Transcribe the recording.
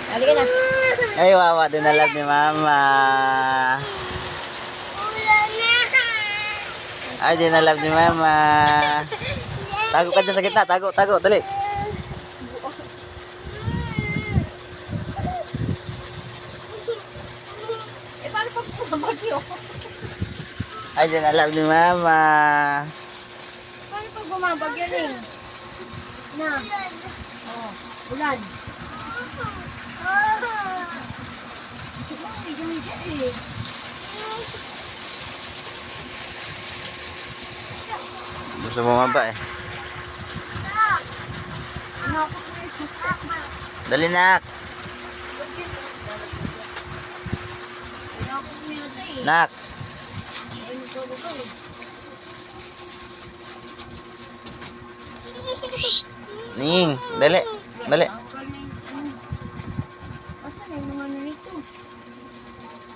Halika na. Ay, wawa din na love ni mama. Ay, din na love ni mama. Tago ka dyan sa gitna. Tago, tago. Dali. Eh, paano pag bumabagyo? Ay, din na love ni mama. Paano pag bumabagyo rin? Na. Oh, ulan. Gusto mo mamba eh. Dali nak. Nak. Shh. Ning, dali. Dali.